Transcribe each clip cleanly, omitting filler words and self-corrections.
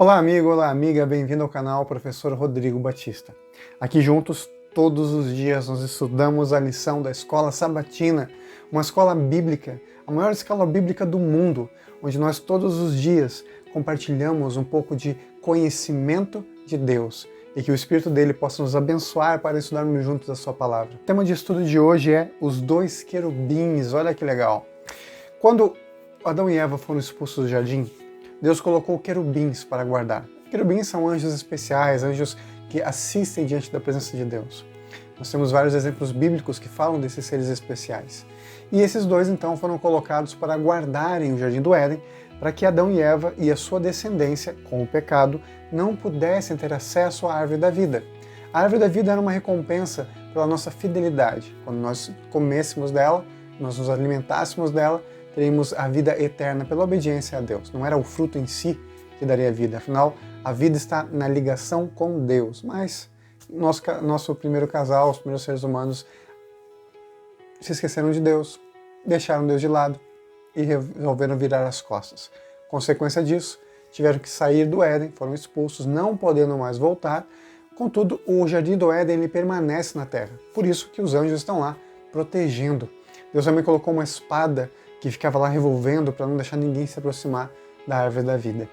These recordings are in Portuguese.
Olá amigo, olá amiga, bem-vindo ao canal Professor Rodrigo Batista. Aqui juntos, todos os dias, nós estudamos a lição da Escola Sabatina, uma escola bíblica, a maior escola bíblica do mundo, onde nós todos os dias compartilhamos um pouco de conhecimento de Deus e que o Espírito dele possa nos abençoar para estudarmos juntos a sua palavra. O tema de estudo de hoje é os dois querubins, olha que legal. Quando Adão e Eva foram expulsos do jardim, Deus colocou querubins para guardar. Querubins são anjos especiais, anjos que assistem diante da presença de Deus. Nós temos vários exemplos bíblicos que falam desses seres especiais. E esses dois, então, foram colocados para guardarem o Jardim do Éden, para que Adão e Eva e a sua descendência, com o pecado, não pudessem ter acesso à árvore da vida. A árvore da vida era uma recompensa pela nossa fidelidade. Quando nós comêssemos dela, nós nos alimentássemos dela, teríamos a vida eterna pela obediência a Deus. Não era o fruto em si que daria vida, afinal, a vida está na ligação com Deus. Mas nosso primeiro casal, os primeiros seres humanos, se esqueceram de Deus, deixaram Deus de lado e resolveram virar as costas. Consequência disso, tiveram que sair do Éden, foram expulsos, não podendo mais voltar. Contudo, o Jardim do Éden ele permanece na terra. Por isso que os anjos estão lá protegendo. Deus também colocou uma espada que ficava lá revolvendo para não deixar ninguém se aproximar da árvore da vida.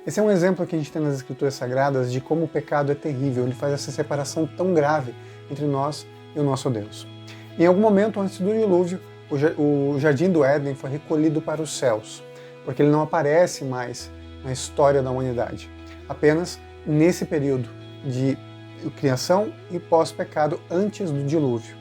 Esse é um exemplo que a gente tem nas Escrituras Sagradas de como o pecado é terrível, ele faz essa separação tão grave entre nós e o nosso Deus. Em algum momento antes do dilúvio, o Jardim do Éden foi recolhido para os céus, porque ele não aparece mais na história da humanidade, apenas nesse período de criação e pós-pecado antes do dilúvio.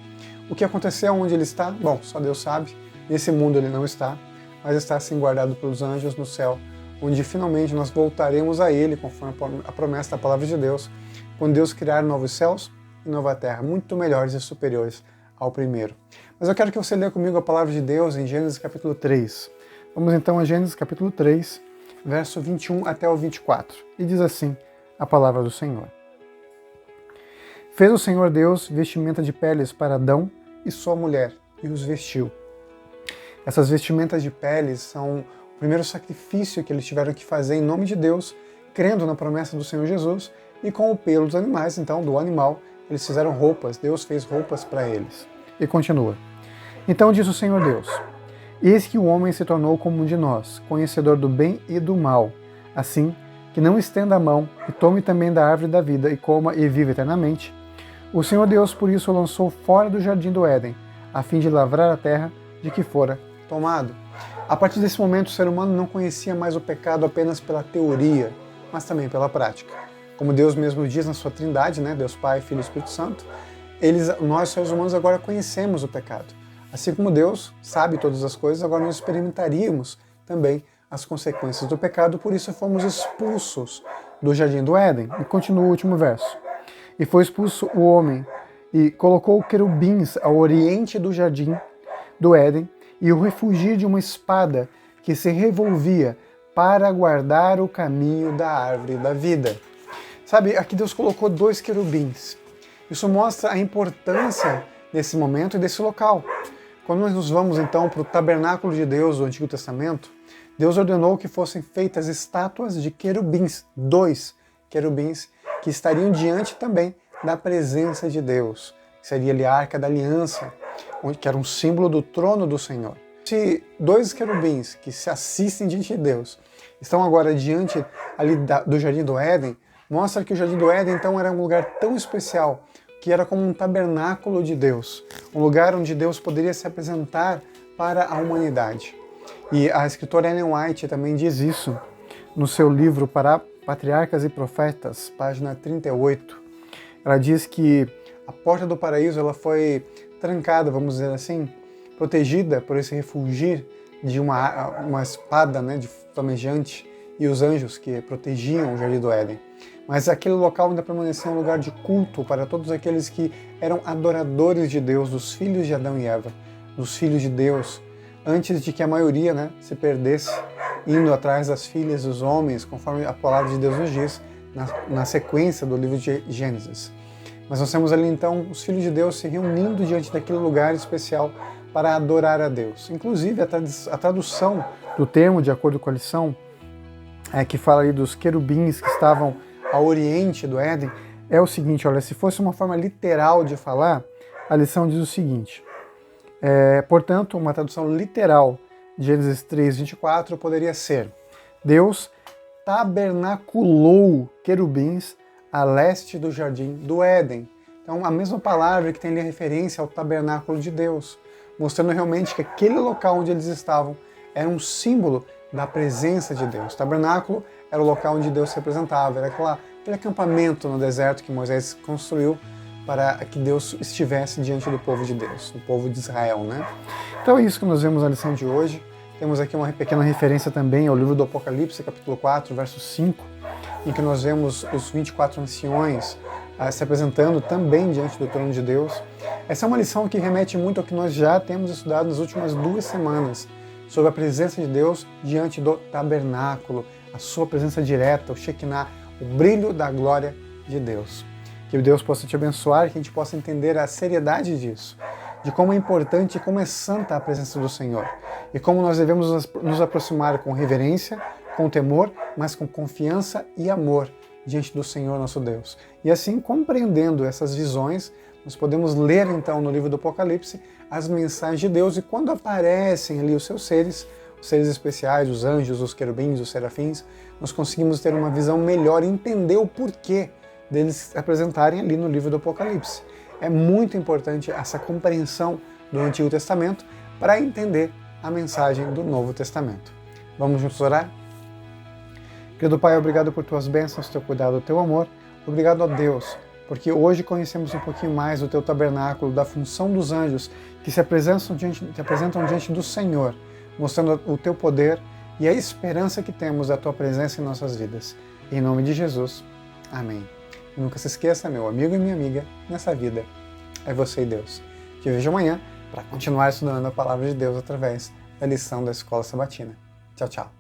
O que aconteceu onde ele está? Bom, só Deus sabe. Nesse mundo ele não está, mas está assim guardado pelos anjos no céu, onde finalmente nós voltaremos a ele, conforme a promessa da palavra de Deus, quando Deus criar novos céus e nova terra, muito melhores e superiores ao primeiro. Mas eu quero que você leia comigo a palavra de Deus em Gênesis capítulo 3. Vamos então a Gênesis capítulo 3, verso 21 até o 24. E diz assim a palavra do Senhor. Fez o Senhor Deus vestimenta de peles para Adão e sua mulher, e os vestiu. Essas vestimentas de peles são o primeiro sacrifício que eles tiveram que fazer em nome de Deus, crendo na promessa do Senhor Jesus, e com o pelo dos animais, então, do animal, eles fizeram roupas, Deus fez roupas para eles. E continua. Então disse o Senhor Deus, eis que o homem se tornou como um de nós, conhecedor do bem e do mal, assim que não estenda a mão e tome também da árvore da vida e coma e viva eternamente. O Senhor Deus por isso o lançou fora do jardim do Éden, a fim de lavrar a terra de que fora tomado. A partir desse momento, o ser humano não conhecia mais o pecado apenas pela teoria, mas também pela prática. Como Deus mesmo diz na sua trindade, né? Deus Pai, Filho e Espírito Santo, nós, seres humanos, agora conhecemos o pecado. Assim como Deus sabe todas as coisas, agora nós experimentaríamos também as consequências do pecado, por isso fomos expulsos do jardim do Éden. E continua o último verso. E foi expulso o homem e colocou querubins ao oriente do jardim do Éden, e o refugir de uma espada que se revolvia para guardar o caminho da árvore da vida. Sabe, aqui Deus colocou dois querubins. Isso mostra a importância desse momento e desse local. Quando nós nos vamos então para o tabernáculo de Deus do Antigo Testamento, Deus ordenou que fossem feitas estátuas de querubins, dois querubins que estariam diante também da presença de Deus. Seria ali a Arca da Aliança, que era um símbolo do trono do Senhor. Se dois querubins que se assistem diante de Deus estão agora diante ali do Jardim do Éden, mostra que o Jardim do Éden então era um lugar tão especial, que era como um tabernáculo de Deus, um lugar onde Deus poderia se apresentar para a humanidade. E a escritora Ellen White também diz isso no seu livro Para Patriarcas e Profetas, página 38. Ela diz que a porta do paraíso ela foi trancada, vamos dizer assim, protegida por esse refugir de uma espada, né, de flamejante, e os anjos que protegiam o Jardim do Éden. Mas aquele local ainda permaneceu um lugar de culto para todos aqueles que eram adoradores de Deus, dos filhos de Adão e Eva, dos filhos de Deus, antes de que a maioria, né, se perdesse, indo atrás das filhas dos homens, conforme a palavra de Deus nos diz, na sequência do livro de Gênesis. Mas nós temos ali então os filhos de Deus se reunindo diante daquele lugar especial para adorar a Deus. Inclusive a tradução do termo, de acordo com a lição, que fala ali dos querubins que estavam a oriente do Éden, é o seguinte, olha, se fosse uma forma literal de falar, a lição diz o seguinte, portanto, uma tradução literal de Gênesis 3:24 poderia ser: Deus tabernaculou querubins a leste do jardim do Éden. Então, a mesma palavra que tem ali a referência ao tabernáculo de Deus, mostrando realmente que aquele local onde eles estavam era um símbolo da presença de Deus. O tabernáculo era o local onde Deus se representava, era aquele acampamento no deserto que Moisés construiu para que Deus estivesse diante do povo de Deus, do povo de Israel, né? Então é isso que nós vemos na lição de hoje. Temos aqui uma pequena referência também ao livro do Apocalipse, capítulo 4, verso 5, em que nós vemos os 24 anciões se apresentando também diante do trono de Deus. Essa é uma lição que remete muito ao que nós já temos estudado nas últimas 2 semanas, sobre a presença de Deus diante do tabernáculo, a sua presença direta, o Shekinah, o brilho da glória de Deus. Que Deus possa te abençoar, que a gente possa entender a seriedade disso, de como é importante e como é santa a presença do Senhor, e como nós devemos nos aproximar com reverência, com temor, mas com confiança e amor diante do Senhor nosso Deus. E assim, compreendendo essas visões, nós podemos ler então no livro do Apocalipse as mensagens de Deus, e quando aparecem ali os seres especiais, os anjos, os querubins, os serafins, nós conseguimos ter uma visão melhor e entender o porquê deles se apresentarem ali no livro do Apocalipse. É muito importante essa compreensão do Antigo Testamento para entender a mensagem do Novo Testamento. Vamos juntos orar? Querido Pai, obrigado por tuas bênçãos, teu cuidado, teu amor. Obrigado a Deus, porque hoje conhecemos um pouquinho mais do teu tabernáculo, da função dos anjos que se apresentam diante do Senhor, mostrando o teu poder e a esperança que temos da tua presença em nossas vidas. Em nome de Jesus. Amém. E nunca se esqueça, meu amigo e minha amiga, nessa vida é você e Deus. Te vejo amanhã para continuar estudando a palavra de Deus através da lição da Escola Sabatina. Tchau, tchau.